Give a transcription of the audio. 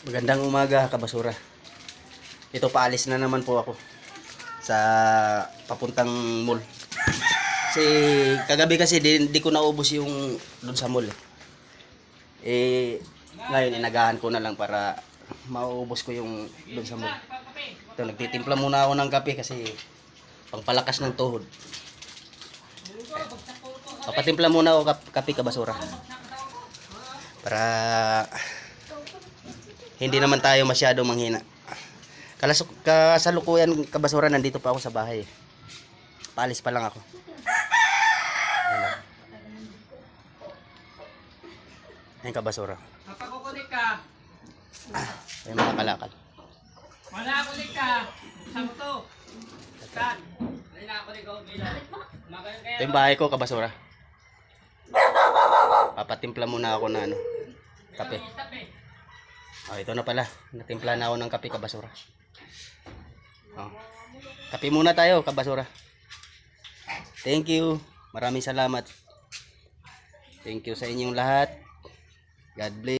Magandang umaga, kabasura. Ito, paalis na naman po ako sa papuntang mall. Kasi kagabi kasi di ko naubos yung doon sa mall. Ngayon inagahan ko na lang para mauubos ko yung doon sa mall. Ito, nagtitimpla muna ako ng kape kasi pangpalakas ng tuhod. Papatimpla muna ako kape, kabasura. Para hindi naman tayo masyadong manghina. Kasalukuyan, kabasura, nandito pa ako sa bahay. Paalis pa lang ako. Ayun, kabasura. Napakukunik ka. Ayun, mga kalakal. Wala kunik ka. Saan mo to? Saan? Wala kunik ko. Ito yung bahay ko, kabasura. Papatimpla muna ako na kape. Oh, ito na pala. Natimpla na ako ng kape, kabasura. Oh. Kape muna tayo, kabasura. Thank you. Maraming salamat. Thank you sa inyong lahat. God bless.